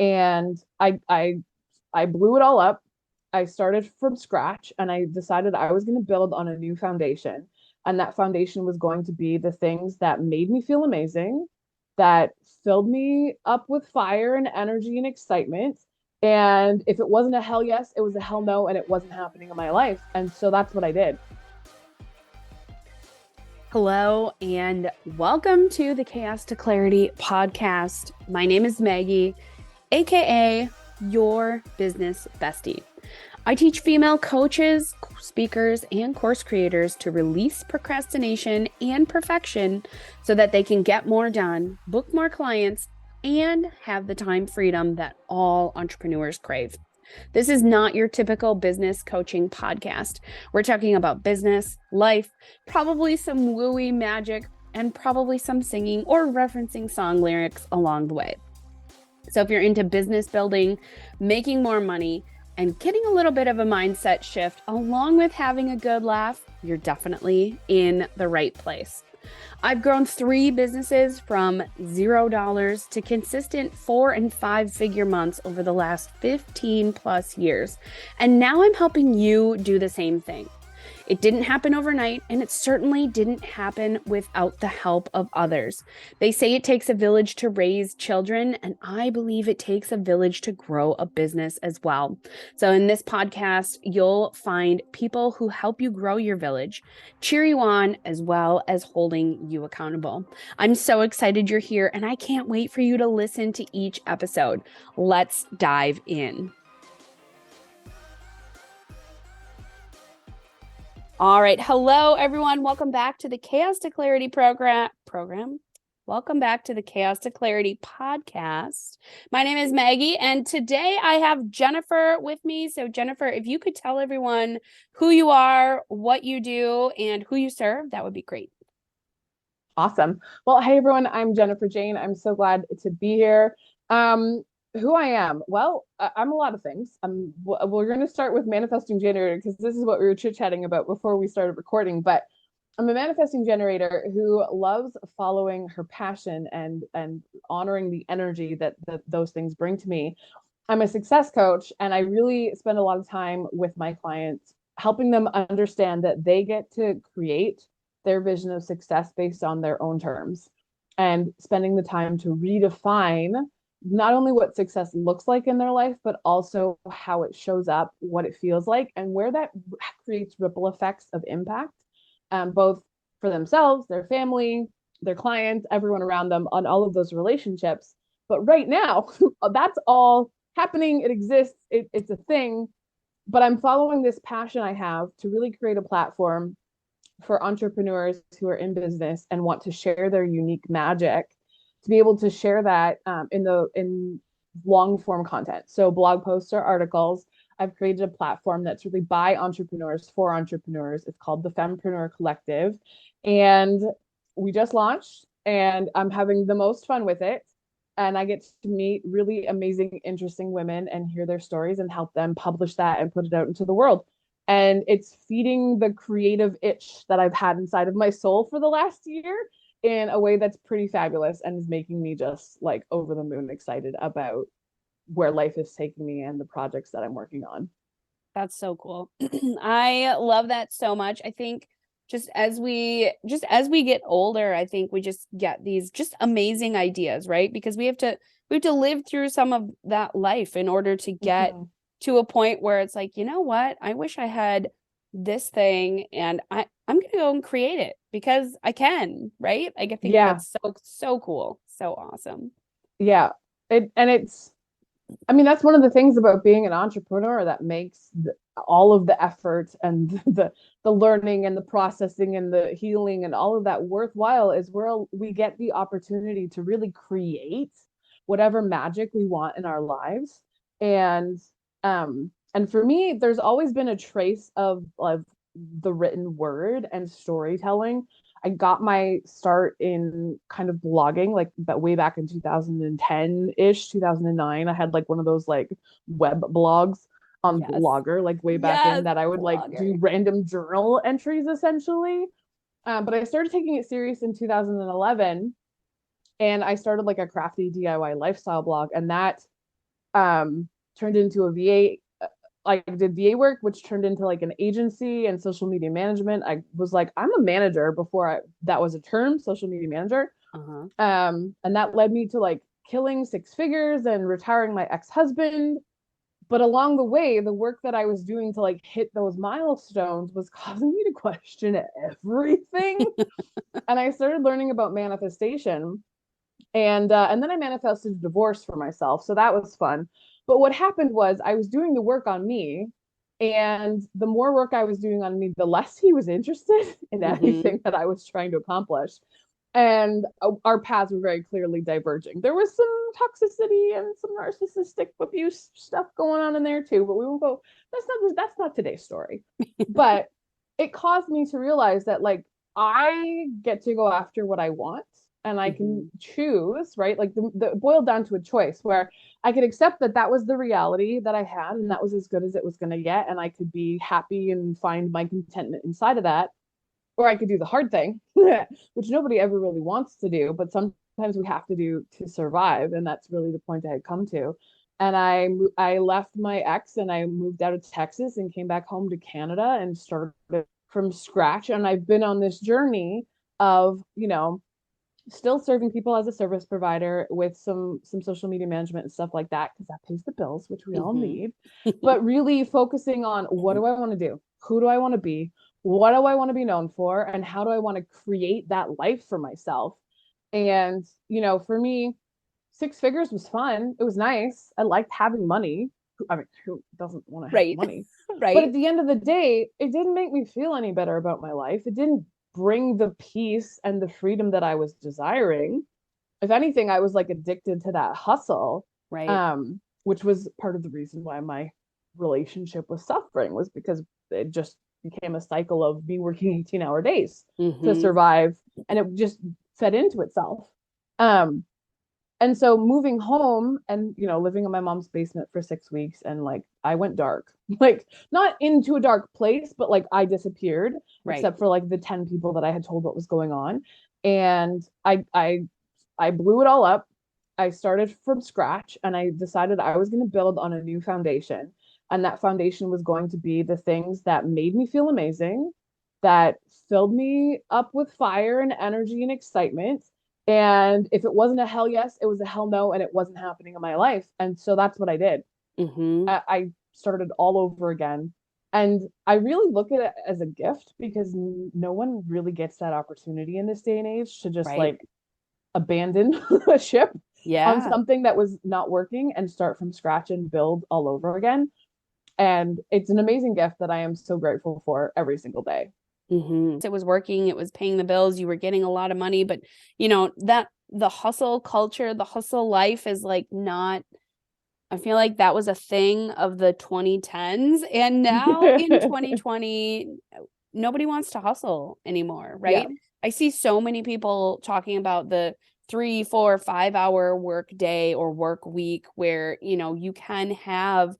And I blew it all up. I started from scratch and I decided I was going to build on a new foundation. And that foundation was going to be the things that made me feel amazing, that filled me up with fire and energy and excitement. And if it wasn't a hell yes, it was a hell no, and it wasn't happening in my life. And so that's what I did. Hello, and welcome to the Chaos to Clarity podcast. My name is Maggie, aka your business bestie. I teach female coaches, speakers, and course creators to release procrastination and perfection so that they can get more done, book more clients, and have the time freedom that all entrepreneurs crave. This is not your typical business coaching podcast. We're talking about business, life, probably some wooey magic, and probably some singing or referencing song lyrics along the way. So if you're into business building, making more money, and getting a little bit of a mindset shift along with having a good laugh, you're definitely in the right place. I've grown 3 businesses from $0 to consistent 4 and 5 figure months over the last 15 plus years. And now I'm helping you do the same thing. It didn't happen overnight, and it certainly didn't happen without the help of others. They say it takes a village to raise children, and I believe it takes a village to grow a business as well. So in this podcast, you'll find people who help you grow your village, cheer you on, as well as holding you accountable. I'm so excited you're here, and I can't wait for you to listen to each episode. Let's dive in. All right. Hello, everyone. Welcome back to the Chaos to Clarity program. Welcome back to the Chaos to Clarity podcast. My name is Maggie, and today I have Jennifer with me. So Jennifer, if you could tell everyone who you are, what you do, and who you serve, that would be great. Awesome. Well, hey everyone, I'm Jennifer Jayne. I'm so glad to be here. Who I am? Well, I'm a lot of things. We're going to start with manifesting generator because this is what we were chit-chatting about before we started recording. But I'm a manifesting generator who loves following her passion and honoring the energy that those things bring to me. I'm a success coach, and I really spend a lot of time with my clients, helping them understand that they get to create their vision of success based on their own terms, and spending the time to redefine not only what success looks like in their life, but also how it shows up, what it feels like, and where that creates ripple effects of impact, both for themselves, their family, their clients, everyone around them, on all of those relationships. But right now, that's all happening. It exists. It's a thing. But I'm following this passion I have to really create a platform for entrepreneurs who are in business and want to share their unique magic, to be able to share that in long form content. So blog posts or articles. I've created a platform that's really by entrepreneurs for entrepreneurs. It's called the Fempreneur Collective. And we just launched, and I'm having the most fun with it. And I get to meet really amazing, interesting women and hear their stories and help them publish that and put it out into the world. And it's feeding the creative itch that I've had inside of my soul for the last year in a way that's pretty fabulous and is making me just like over the moon excited about where life is taking me and the projects that I'm working on. That's so cool. I love that so much. I think just as we get older, I think we just get these just amazing ideas, right? Because we have to live through some of that life in order to get to a point where it's like, you know what? I wish I had this thing, and I'm going to go and create it because I can, right? Like, I think that's so cool. So awesome. Yeah. It's, I mean, that's one of the things about being an entrepreneur that makes all of the effort and the learning and the processing and the healing and all of that worthwhile, is where we get the opportunity to really create whatever magic we want in our lives. And for me, there's always been a trace of the written word and storytelling. I got my start in kind of blogging, like way back in 2010-ish, 2009. I had like one of those like web blogs on Blogger, like way back in, that I would like do random journal entries essentially. But I started taking it serious in 2011, and I started like a crafty DIY lifestyle blog, and that turned into a VA. I did VA work, which turned into like an agency and social media management. I was like, I'm a manager before that was a term, social media manager. Uh-huh. And that led me to like killing six figures and retiring my ex-husband. But along the way, the work that I was doing to like hit those milestones was causing me to question everything. And I started learning about manifestation. And then I manifested a divorce for myself. So that was fun. But what happened was I was doing the work on me. And the more work I was doing on me, the less he was interested in anything that I was trying to accomplish. And our paths were very clearly diverging. There was some toxicity and some narcissistic abuse stuff going on in there too, but we won't go. That's not today's story. But it caused me to realize that like I get to go after what I want and I can choose, right? Like the boiled down to a choice where I could accept that that was the reality that I had and that was as good as it was going to get. And I could be happy and find my contentment inside of that. Or I could do the hard thing, which nobody ever really wants to do, but sometimes we have to do to survive. And that's really the point I had come to. And I left my ex and I moved out of Texas and came back home to Canada and started from scratch. And I've been on this journey of, still serving people as a service provider with some social media management and stuff like that, because that pays the bills, which we all need. But really focusing on what do I want to do? Who do I want to be? What do I want to be known for? And how do I want to create that life for myself? And, for me, six figures was fun. It was nice. I liked having money. I mean, who doesn't want to have money? But at the end of the day, it didn't make me feel any better about my life. It didn't bring the peace and the freedom that I was desiring. If anything, I was like addicted to that hustle. Right. Which was part of the reason why my relationship was suffering, was because it just became a cycle of me working 18-hour days to survive, and it just fed into itself. And so moving home and, living in my mom's basement for 6 weeks, and like I went dark, like not into a dark place, but like I disappeared, except for like the 10 people that I had told what was going on. And I blew it all up. I started from scratch and I decided I was going to build on a new foundation. And that foundation was going to be the things that made me feel amazing, that filled me up with fire and energy and excitement. And if it wasn't a hell yes, it was a hell no, and it wasn't happening in my life. And so that's what I did. I started all over again. And I really look at it as a gift, because no one really gets that opportunity in this day and age to just like abandon a ship on something that was not working and start from scratch and build all over again. And it's an amazing gift that I am so grateful for every single day. It was working, it was paying the bills, you were getting a lot of money, but that the hustle culture, the hustle life is like not, I feel like that was a thing of the 2010s, and now in 2020 nobody wants to hustle anymore, right? Yeah. I see so many people talking about the 3, 4, 5 hour work day or work week where you can have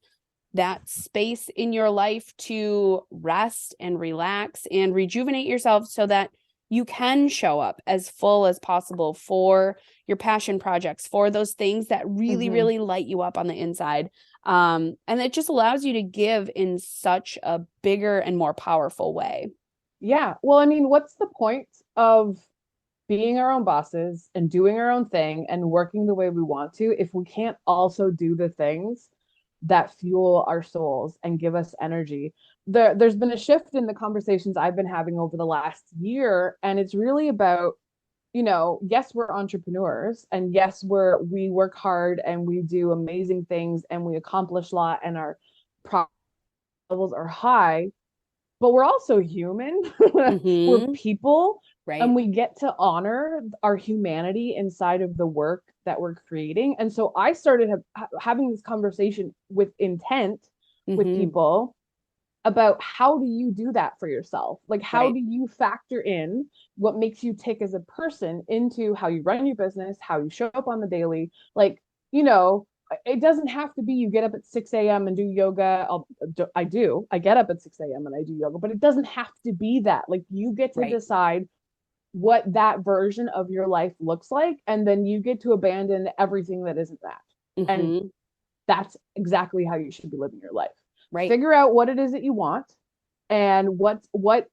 that space in your life to rest and relax and rejuvenate yourself so that you can show up as full as possible for your passion projects, for those things that really, really light you up on the inside. And it just allows you to give in such a bigger and more powerful way. Yeah. Well, I mean, what's the point of being our own bosses and doing our own thing and working the way we want to if we can't also do the things that fuel our souls and give us energy? There's been a shift in the conversations I've been having over the last year, and it's really about, yes, we're entrepreneurs, and yes, we work hard and we do amazing things and we accomplish a lot and our levels are high, but we're also human. We're people. Right. And we get to honor our humanity inside of the work that we're creating. And so I started having this conversation with intent with people about how do you do that for yourself? Like, how do you factor in what makes you tick as a person into how you run your business, how you show up on the daily? Like, it doesn't have to be you get up at 6 a.m. and do yoga. I get up at 6 a.m. and I do yoga, but it doesn't have to be that. Like, you get to decide what that version of your life looks like, and then you get to abandon everything that isn't that. And that's exactly how you should be living your life. Right. Figure out what it is that you want and what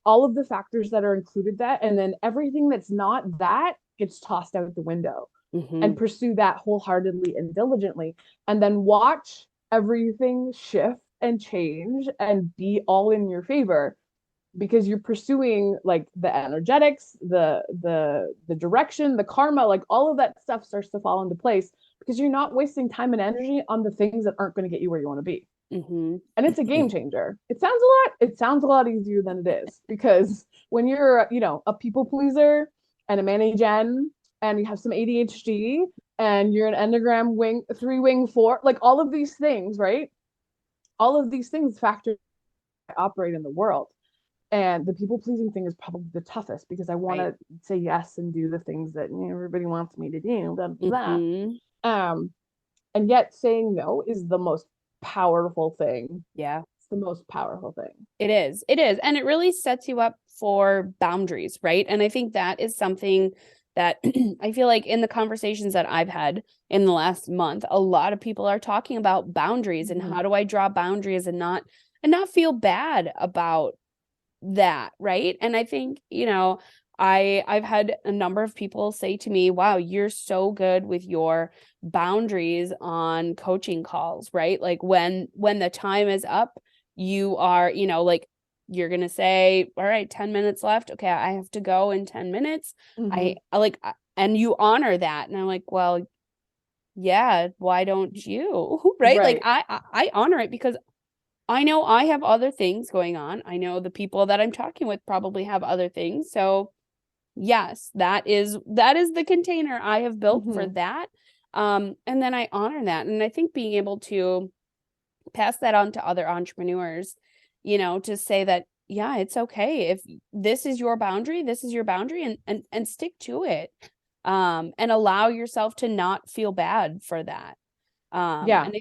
all of the factors that are included that, and then everything that's not that gets tossed out the window, and pursue that wholeheartedly and diligently, and then watch everything shift and change and be all in your favor, because you're pursuing like the energetics, the direction, the karma, like all of that stuff starts to fall into place because you're not wasting time and energy on the things that aren't going to get you where you want to be. And it's a game changer. It sounds a lot easier than it is, because when you're, a people pleaser and a manny gen, and you have some ADHD, and you're an Enneagram wing 3 wing 4, like all of these things, right? All of these things factor operate in the world. And the people pleasing thing is probably the toughest, because I want to say yes and do the things that everybody wants me to do, blah, blah, blah. And yet saying no is the most powerful thing. Yeah. It's the most powerful thing. It is. It is. And it really sets you up for boundaries, right? And I think that is something that I feel like in the conversations that I've had in the last month, a lot of people are talking about boundaries and how do I draw boundaries and not feel bad about that, right? And I think, I've had a number of people say to me, wow, you're so good with your boundaries on coaching calls, right? Like when the time is up, you are, like you're going to say, all right, 10 minutes left. Okay, I have to go in 10 minutes. I like, and you honor that. And I'm like, well, yeah, why don't you? Right? Like I honor it because I know I have other things going on. I know the people that I'm talking with probably have other things. So yes, that is the container I have built for that. And then I honor that. And I think being able to pass that on to other entrepreneurs, to say that, yeah, it's okay. If this is your boundary, and stick to it. And allow yourself to not feel bad for that. And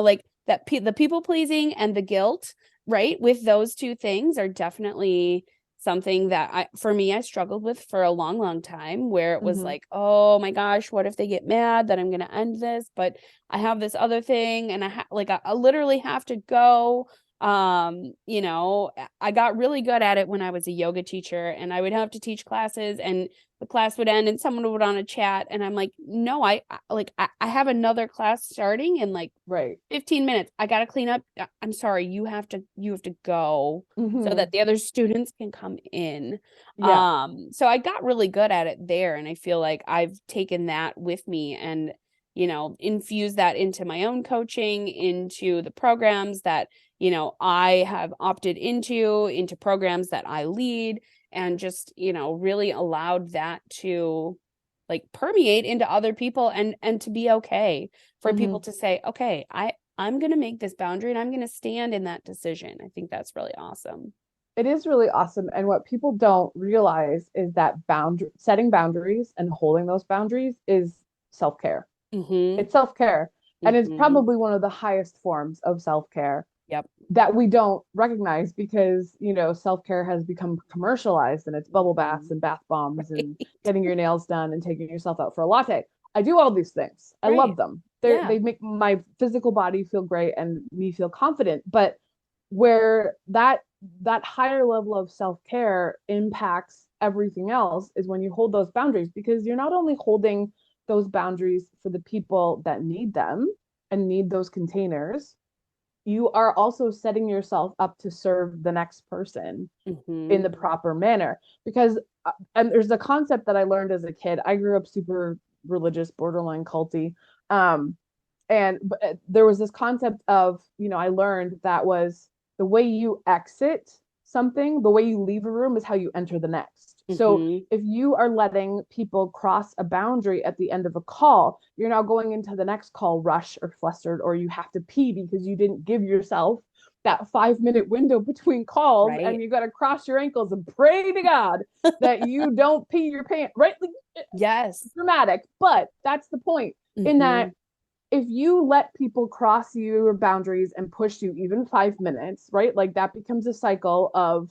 like that, the people pleasing and the guilt, right? With those two things are definitely something that I struggled with for a long, long time, where it was like, oh my gosh, what if they get mad that I'm going to end this, but I have this other thing and I literally have to go. I got really good at it when I was a yoga teacher, and I would have to teach classes and the class would end and someone would on a chat, and I'm like, no, I have another class starting in 15 minutes. I got to clean up. I'm sorry. You have to go so that the other students can come in. So I got really good at it there. And I feel like I've taken that with me and, infuse that into my own coaching, into the programs that, I have opted into programs that I lead, and just, really allowed that to permeate into other people, and to be okay for people to say, okay, I'm going to make this boundary and I'm going to stand in that decision. I think that's really awesome. It is really awesome. And what people don't realize is that setting boundaries and holding those boundaries is self-care. It's self-care. And it's probably one of the highest forms of self-care that we don't recognize, because, self-care has become commercialized, and it's bubble baths and bath bombs and getting your nails done and taking yourself out for a latte. I do all these things. I love them. They make my physical body feel great and me feel confident. But where that higher level of self-care impacts everything else is when you hold those boundaries, because you're not only holding those boundaries for the people that need them and need those containers, you are also setting yourself up to serve the next person in the proper manner. Because and there's a concept that I learned as a kid. I grew up super religious, borderline culty. But there was this concept of, I learned that was the way you exit something, the way you leave a room is how you enter the next. So if you are letting people cross a boundary at the end of a call, you're now going into the next call rushed or flustered, or you have to pee because you didn't give yourself that 5-minute window between calls, and you got to cross your ankles and pray to God that you don't pee your pants, right? Yes. Dramatic, but that's the point. In that, if you let people cross your boundaries and push you even 5 minutes, right? Like that becomes a cycle of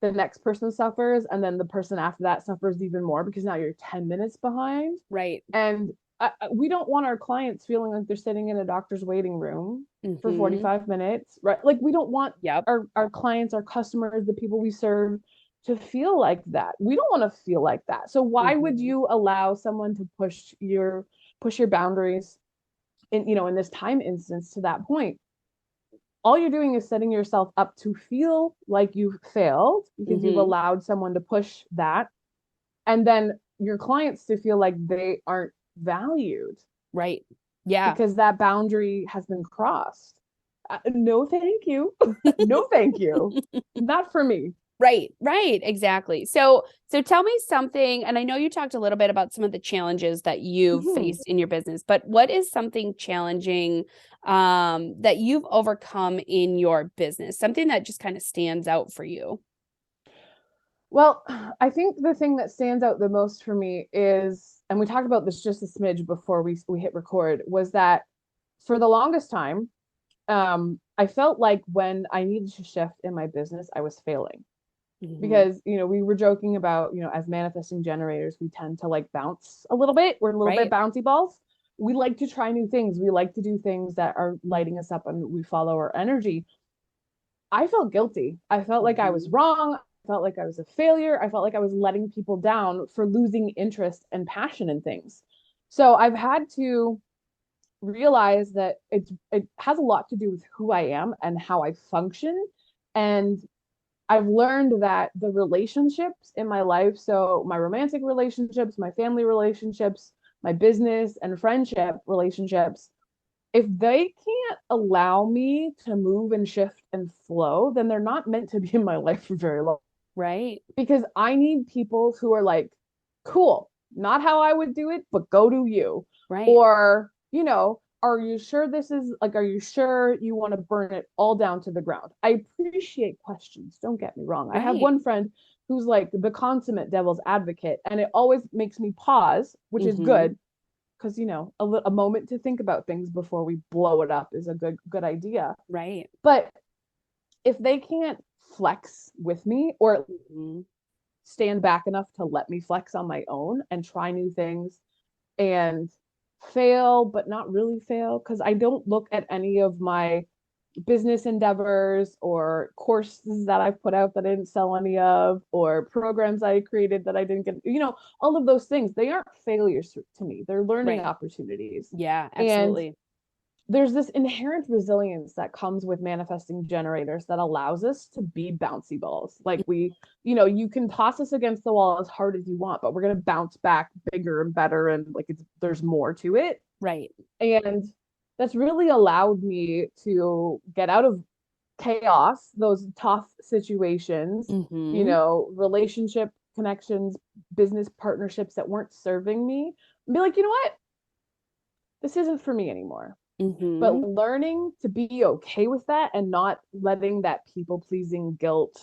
the next person suffers, and then the person after that suffers even more, because now you're 10 minutes behind. Right. And we don't want our clients feeling like they're sitting in a doctor's waiting room for Mhm. 45 minutes, right? Like we don't want Yep. our clients, our customers, the people we serve to feel like that. We don't want to feel like that. So why would Mhm. you allow someone to push your boundaries in, you know, in this time instance to that point? All you're doing is setting yourself up to feel like you've failed because you've Mhm. allowed someone to push that, and then your clients to feel like they aren't valued Right. Yeah. because that boundary has been crossed. No, thank you. No, thank you. Not for me. Right, right, exactly. So tell me something, and I know you talked a little bit about some of the challenges that you've Mhm. faced in your business, but what is something challenging that you've overcome in your business? Something that just kind of stands out for you? Well, I think the thing that stands out the most for me is, and we talked about this just a smidge before we hit record, was that for the longest time, I felt like when I needed to shift in my business, I was failing. Mhm. Because, you know, we were joking about, you know, as manifesting generators, we tend to like bounce a little bit. We're a little bit Right. bouncy balls. We like to try new things. We like to do things that are lighting us up and we follow our energy. I felt guilty. I felt like I was Mhm. wrong. I felt like I was a failure. I felt like I was letting people down for losing interest and passion in things. So I've had to realize that it has a lot to do with who I am and how I function. And I've learned that the relationships in my life, so my romantic relationships, my family relationships, my business and friendship relationships, if they can't allow me to move and shift and flow, then they're not meant to be in my life for very long. Right. Because I need people who are like, cool, not how I would do it, but go do you. Right. Or, you know, are you sure this is like, are you sure you want to burn it all down to the ground? I appreciate questions. Don't get me wrong. I have Right. one friend who's like the consummate devil's advocate, and it always makes me pause, which is Mhm. good because, you know, a moment to think about things before we blow it up is a good idea. Right. But if they can't flex with me or Mhm. stand back enough to let me flex on my own and try new things and fail, but not really fail. Because I don't look at any of my business endeavors or courses that I've put out that I didn't sell any of, or programs I created that I didn't get, you know, all of those things, they aren't failures to me. They're learning Right. opportunities. Yeah, And absolutely. there's this inherent resilience that comes with manifesting generators that allows us to be bouncy balls. Like we, you know, you can toss us against the wall as hard as you want, but we're going to bounce back bigger and better. And like there's more to it. Right. And that's really allowed me to get out of chaos, those tough situations, you Mhm. know, relationship connections, business partnerships that weren't serving me, and be like, you know what? This isn't for me anymore. But Mhm. learning to be okay with that and not letting that people pleasing guilt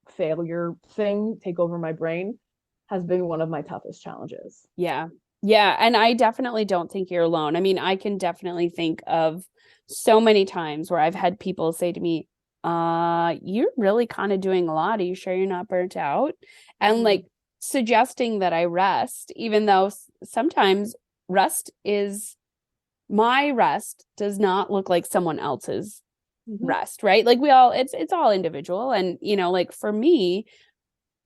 failure thing take over my brain has been one of my toughest challenges. Yeah. Yeah. And I definitely don't think you're alone. I mean, I can definitely think of so many times where I've had people say to me, you're really kind of doing a lot. Are you sure you're not burnt out? And Mm-hmm. like suggesting that I rest, even though sometimes rest is my rest does not look like someone else's Mm-hmm. rest, right? Like we all, it's all individual. And, you know, like for me,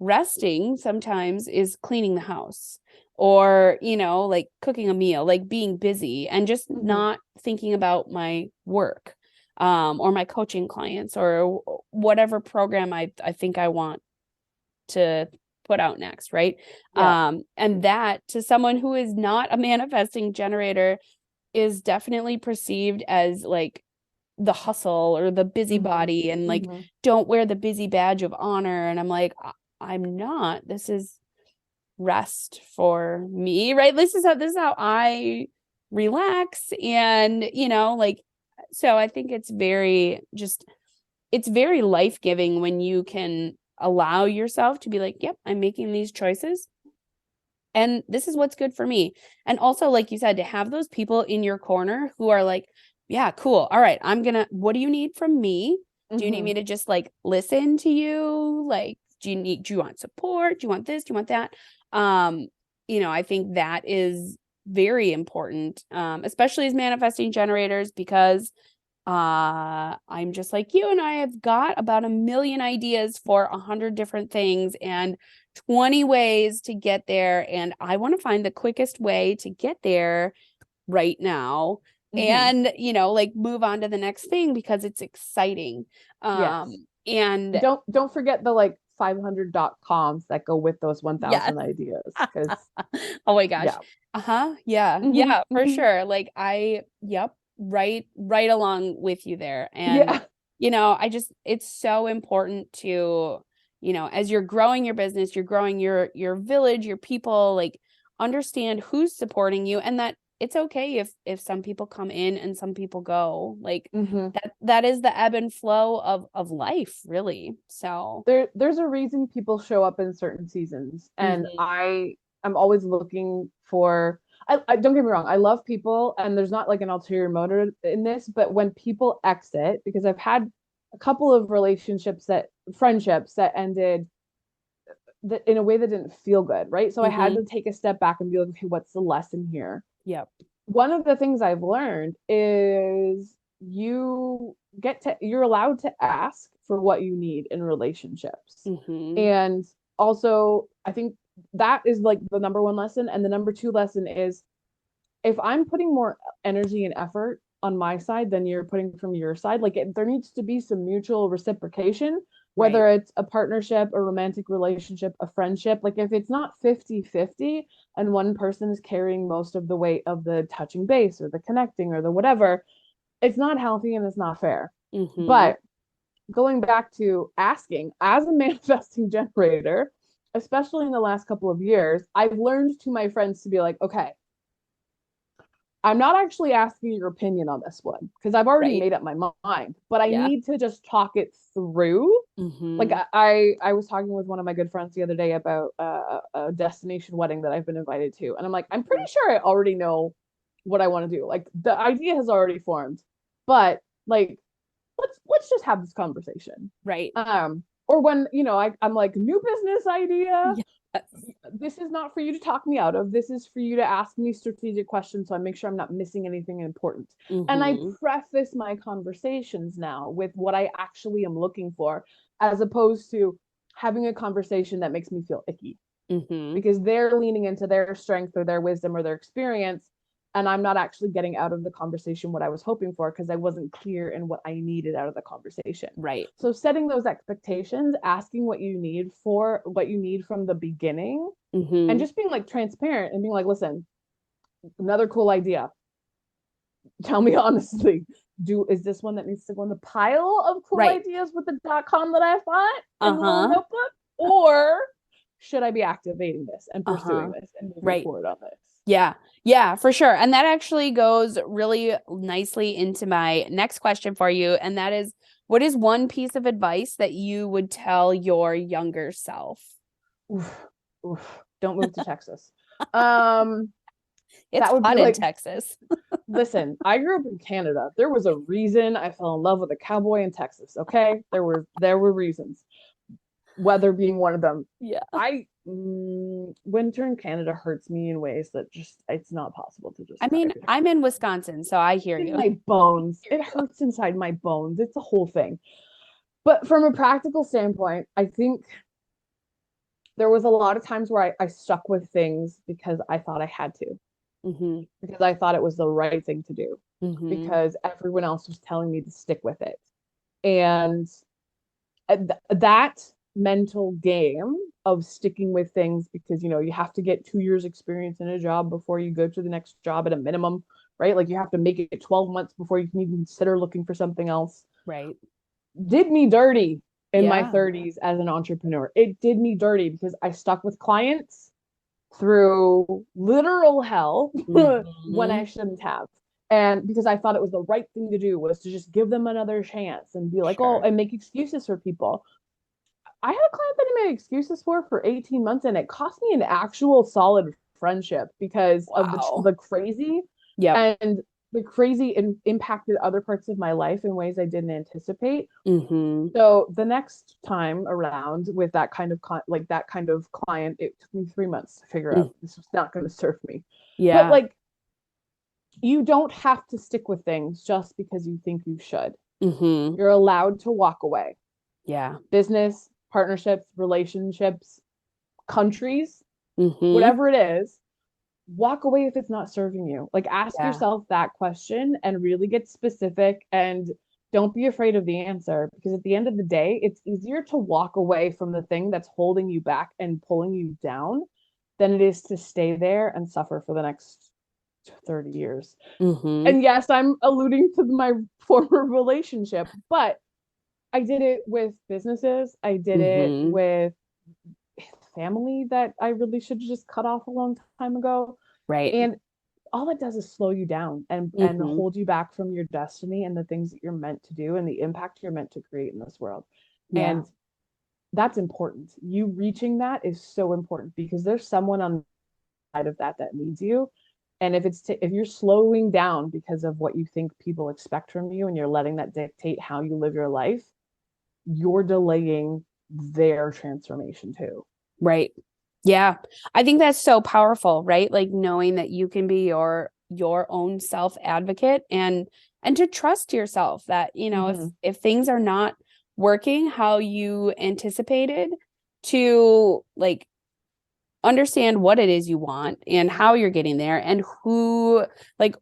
resting sometimes is cleaning the house or, you know, like cooking a meal, like being busy and just Mm-hmm. not thinking about my work or my coaching clients or whatever program I think I want to put out next, right? Yeah. And that to someone who is not a manifesting generator is definitely perceived as like the hustle or the Mm-hmm. busybody and like Mm-hmm. don't wear the busy badge of honor. And I'm like, I'm not. This is rest for me, right? This is how I relax. And, you know, like so I think it's very life-giving when you can allow yourself to be like, yep, I'm making these choices. And this is what's good for me. And also, like you said, to have those people in your corner who are like, yeah, cool. All right, what do you need from me? Do you need Mm-hmm. me to just like listen to you? Like, do you want support? Do you want this? Do you want that? Um, you know, I think that is very important, especially as manifesting generators, because I'm just like you, and I have got about 1,000,000 ideas for 100 different things and 20 ways to get there. And I want to find the quickest way to get there right now and, like move on to the next thing because it's exciting. Yes. And don't forget the like 500.coms that go with those 1,000 ideas. Because oh my gosh. yeah. Yeah, for sure. Like right along with you there. And it's so important to, as you're growing your business, you're growing your village, your people, like understand who's supporting you, and that it's okay if some people come in and some people go. Like that is the ebb and flow of life, really. So there's a reason people show up in certain seasons, and I'm always looking for, I don't get me wrong, I love people, and there's not like an ulterior motive in this, but when people exit, because I've had a couple of friendships that ended in a way that didn't feel good, right? So I had to take a step back and be like, okay, what's the lesson here? Yep. One of the things I've learned is you're allowed to ask for what you need in relationships. And also, I think that is like the number one lesson. And the number two lesson is, if I'm putting more energy and effort on my side than you're putting from your side, like there needs to be some mutual reciprocation, whether it's a partnership, a romantic relationship, a friendship. Like if it's not 50-50 and one person is carrying most of the weight of the touching base or the connecting or the whatever, it's not healthy and it's not fair. But going back to asking, as a manifesting generator, especially in the last couple of years, I've learned to my friends to be like, okay, I'm not actually asking your opinion on this one because I've already made up my mind, but I need to just talk it through. Like I was talking with one of my good friends the other day about a destination wedding that I've been invited to. And I'm like, I'm pretty sure I already know what I want to do. Like the idea has already formed, but like, let's just have this conversation. Right. Or when, I'm like, new business idea. This is not for you to talk me out of. This is for you to ask me strategic questions so I make sure I'm not missing anything important. And I preface my conversations now with what I actually am looking for, as opposed to having a conversation that makes me feel icky because they're leaning into their strength or their wisdom or their experience, and I'm not actually getting out of the conversation what I was hoping for because I wasn't clear in what I needed out of the conversation. Right. So setting those expectations, asking what you need from the beginning, and just being like transparent and being like, listen, another cool idea. Tell me honestly, is this one that needs to go in the pile of cool ideas with the .com that I've got in the little notebook? Or should I be activating this and pursuing this and moving forward on this? Yeah, for sure. And that actually goes really nicely into my next question for you. And that is, what is one piece of advice that you would tell your younger self? Don't move to Texas. It's hot in Texas. Listen, I grew up in Canada. There was a reason I fell in love with a cowboy in Texas. Okay. There were reasons. Weather being one of them. Yeah. Winter in Canada hurts me in ways that just, it's not possible to just. I mean, I'm in Wisconsin, so I hear you. My bones. It hurts inside my bones. It's a whole thing. But from a practical standpoint, I think there was a lot of times where I stuck with things because I thought I had to. Because I thought it was the right thing to do. Because everyone else was telling me to stick with it. And that mental game of sticking with things because you have to get 2 years experience in a job before you go to the next job at a minimum, right? Like you have to make it 12 months before you can even consider looking for something else. Right. Did me dirty in my 30s as an entrepreneur. It did me dirty because I stuck with clients through literal hell when I shouldn't have. And because I thought it was the right thing to do was to just give them another chance and be like, and make excuses for people. I had a client that I made excuses for 18 months, and it cost me an actual solid friendship because of the crazy. And the crazy impacted other parts of my life in ways I didn't anticipate. So the next time around with that kind of client, it took me 3 months to figure out this was not going to serve me. But Yeah. like, you don't have to stick with things just because you think you should. Mm-hmm. You're allowed to walk away. Yeah. Business, partnerships, relationships, countries, Mm-hmm. whatever it is, walk away if it's not serving you. Like, ask Yeah. yourself that question and really get specific, and don't be afraid of the answer, because at the end of the day, it's easier to walk away from the thing that's holding you back and pulling you down than it is to stay there and suffer for the next 30 years. Mm-hmm. And yes, I'm alluding to my former relationship, but I did it with businesses. I did it Mm-hmm. with family that I really should have just cut off a long time ago. Right. And all it does is slow you down and Mm-hmm. hold you back from your destiny and the things that you're meant to do and the impact you're meant to create in this world. Yeah. And that's important. You reaching that is so important, because there's someone on the side of that that needs you. And if you're slowing down because of what you think people expect from you, and you're letting that dictate how you live your life, you're delaying their transformation too. Right. Yeah. I think that's so powerful, right? Like knowing that you can be your own self advocate, and to trust yourself that, Mm-hmm. if things are not working how you anticipated, to like understand what it is you want and how you're getting there, and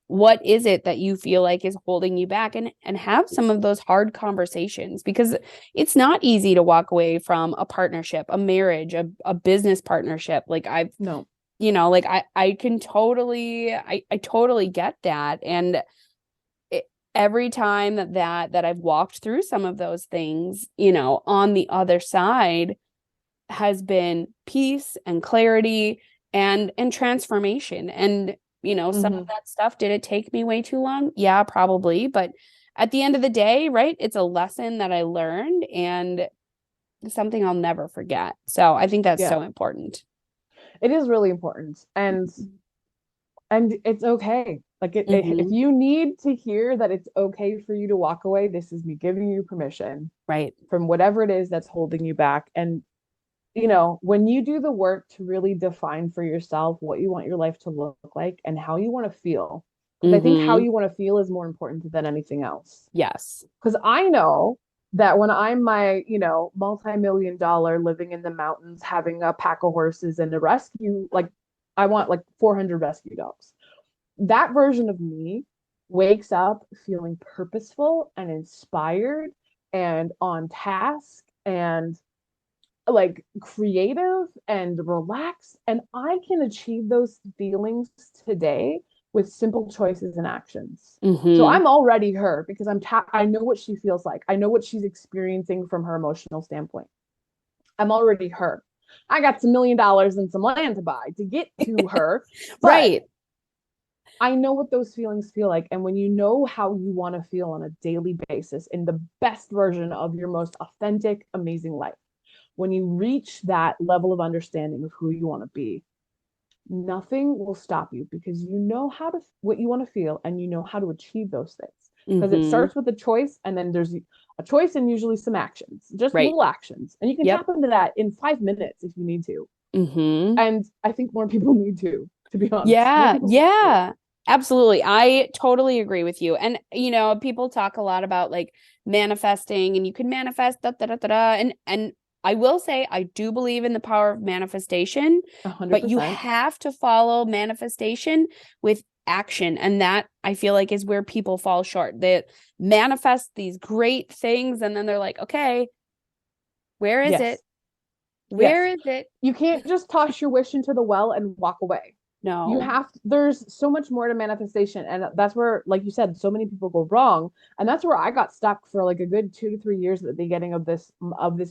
what is it that you feel like is holding you back, and have some of those hard conversations, because it's not easy to walk away from a partnership, a marriage, a business partnership. Like No. I can totally, I totally get that. And it, every time that I've walked through some of those things, on the other side has been peace and clarity and transformation. And some Mm-hmm. of that stuff, did it take me way too long? Yeah, probably. But at the end of the day, right, it's a lesson that I learned, and something I'll never forget. So I think that's Yeah, so important. it is really important. And it's okay. Like, if Mm-hmm. you need to hear that it's okay for you to walk away, this is me giving you permission Right. from whatever it is that's holding you back. And when you do the work to really define for yourself what you want your life to look like and how you want to feel, because I think how Mm-hmm. you want to feel is more important than anything else. Yes. Because I know that when I'm my, multi-million dollar, living in the mountains, having a pack of horses and a rescue, like, I want like 400 rescue dogs. That version of me wakes up feeling purposeful and inspired and on task and like creative and relaxed. And I can achieve those feelings today with simple choices and actions. So Mm-hmm. I'm already her, because I know what she feels like. I know what she's experiencing from her emotional standpoint. I'm already her. I got some $1 million and some land to buy to get to her, but Right. I know what those feelings feel like. And when you know how you want to feel on a daily basis in the best version of your most authentic, amazing life, when you reach that level of understanding of who you want to be, nothing will stop you, because you know what you want to feel, and you know how to achieve those things. Because it Mm-hmm. starts with a choice, and then there's a choice and usually some actions, just Right. little actions. And you can Yep. tap into that in 5 minutes if you need to. Mm-hmm. And I think more people need to be honest. More Yeah, people need to. yeah, absolutely. I totally agree with you. And people talk a lot about like manifesting, and you can manifest da da da da da. And I will say I do believe in the power of manifestation, but you 100%. have to follow manifestation with action. And that I feel like is where people fall short. They manifest these great things, and then they're like, okay, where is it? Yes. Where Yes. is it? You can't just toss your wish into the well and walk away. No. There's so much more to manifestation. And that's where, like you said, so many people go wrong. And that's where I got stuck for like a good 2 to 3 years at the beginning of this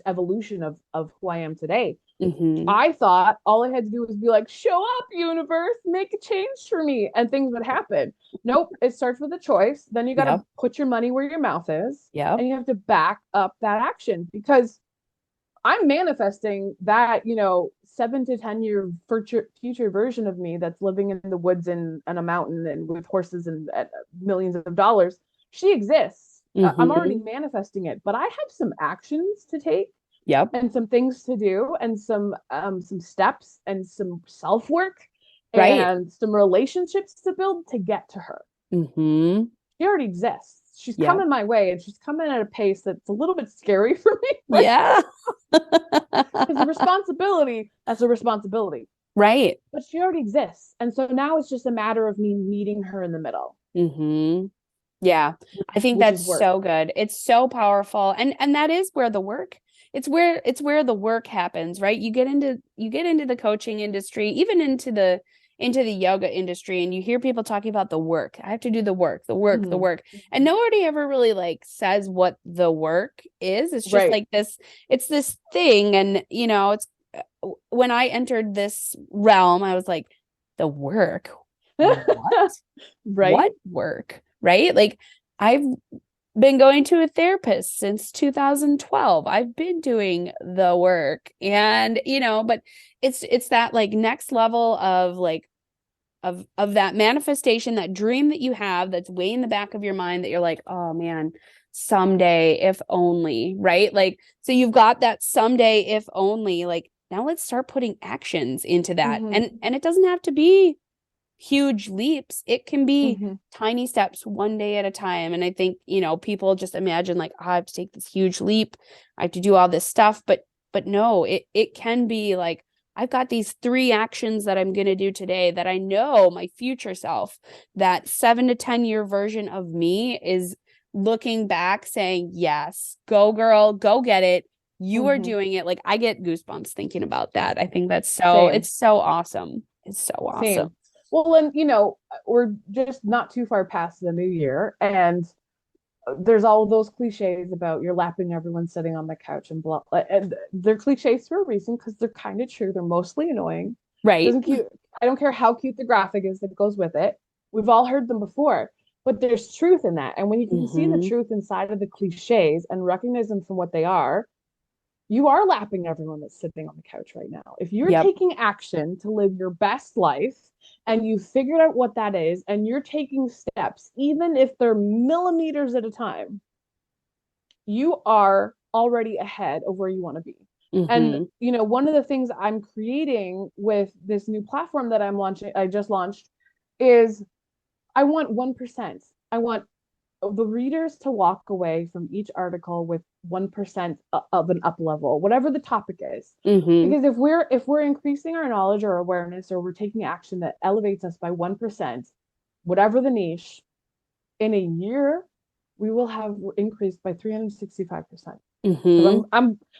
evolution of who I am today. Mm-hmm. I thought all I had to do was be like, show up, universe, make a change for me, and things would happen. Nope. It starts with a choice. Then you got to Yep. put your money where your mouth is, Yep. and you have to back up that action, because I'm manifesting that, 7 to 10 year future version of me that's living in the woods and on a mountain and with horses and millions of dollars. She exists. I'm already Mm-hmm. manifesting it, but I have some actions to take Yep. and some things to do and some steps and some self work. Right. and some relationships to build to get to her. Mm-hmm. She already exists. She's Yep. coming my way, and she's coming at a pace that's a little bit scary for me. Yeah. Because the responsibility, that's a responsibility. Right. But she already exists. And so now it's just a matter of me meeting her in the middle. Mm-hmm. Yeah. I think Which that's is work. so good. It's so powerful. And that is where the work, it's where the work happens, right? You get into the coaching industry, even into the yoga industry, and you hear people talking about the work. I have to do the work, the work, the work. And nobody ever really like says what the work is. It's just like this, it's this thing. And it's when I entered this realm, I was like, the work. What? What work? Right? Like I've been going to a therapist since 2012. I've been doing the work, and but it's that like next level of like of that manifestation, that dream that you have that's way in the back of your mind that you're like, oh man, someday if only, right? Like, so you've got that someday if only, like now let's start putting actions into that. And it doesn't have to be huge leaps. It can be tiny steps one day at a time. And I think, people just imagine like, I have to take this huge leap. I have to do all this stuff, but no, it can be like, I've got these 3 actions that I'm going to do today that I know my future self, that 7 to 10 year version of me is looking back saying, yes, go girl, go get it. You are doing it. Like I get goosebumps thinking about that. I think that's it's so awesome. It's so awesome. Same. Well, and we're just not too far past the new year, and there's all those cliches about you're lapping everyone sitting on the couch and blah. And they're cliches for a reason because they're kind of true. They're mostly annoying. Right. I don't care how cute the graphic is that goes with it. We've all heard them before, but there's truth in that. And when you can see the truth inside of the cliches and recognize them from what they are, you are lapping everyone that's sitting on the couch right now. If you're taking action to live your best life and you figured out what that is and you're taking steps, even if they're millimeters at a time, you are already ahead of where you want to be. And, one of the things I'm creating with this new platform that I just launched is I want 1%. I want the readers to walk away from each article with 1% of an up level, whatever the topic is. Because if we're increasing our knowledge or awareness, or we're taking action that elevates us by 1%, whatever the niche, in a year, we will have increased by 365%.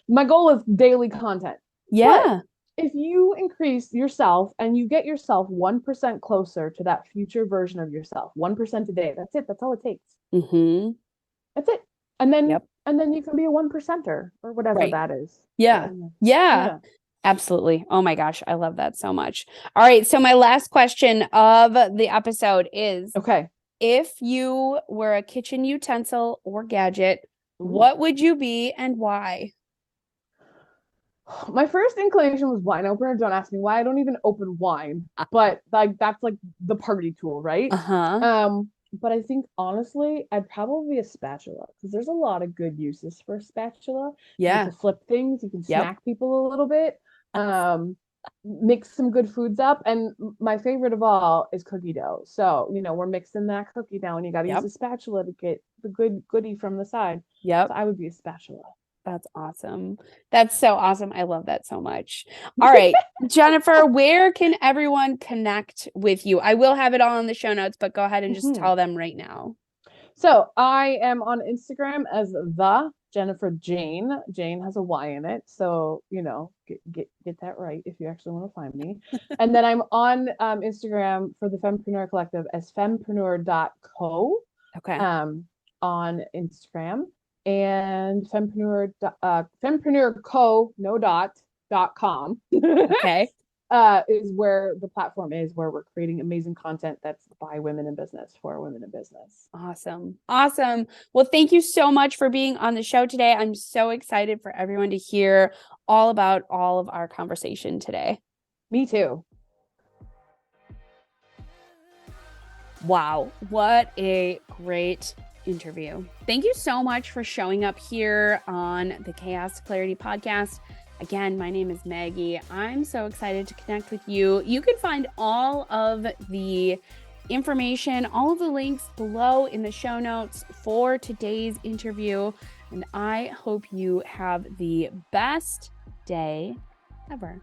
My goal is daily content. Yeah. But if you increase yourself and you get yourself 1% closer to that future version of yourself, 1% a day, that's it. That's all it takes. That's it. And then you can be a 1%er or whatever that is. Yeah. Absolutely. Oh my gosh. I love that so much. All right. So my last question of the episode is, okay, if you were a kitchen utensil or gadget, what would you be and why? My first inclination was wine opener. Don't ask me why. I don't even open wine, but like that's like the party tool, right? But I think honestly, I'd probably be a spatula because there's a lot of good uses for a spatula. Yeah. You can flip things. You can snack people a little bit. Mix some good foods up. And my favorite of all is cookie dough. So, we're mixing that cookie dough and you got to use a spatula to get the good goodie from the side. So I would be a spatula. That's awesome. That's so awesome. I love that so much. All right, Jennifer, where can everyone connect with you? I will have it all in the show notes, but go ahead and just tell them right now. So I am on Instagram as the Jennifer Jayne. Jayne has a Y in it. So, get that right if you actually want to find me. And then I'm on Instagram for the Fempreneur Collective as fempreneurial.co. Okay. On Instagram. And fempreneurco, no .com. Okay. Is where the platform is, where we're creating amazing content that's by women in business for women in business. Awesome. Well, thank you so much for being on the show today. I'm so excited for everyone to hear all about all of our conversation today. Me too. Wow. What a great interview. Thank you so much for showing up here on the Chaos to Clarity podcast. Again, my name is Maggie. I'm so excited to connect with you. You can find all of the information, all of the links below in the show notes for today's interview. And I hope you have the best day ever.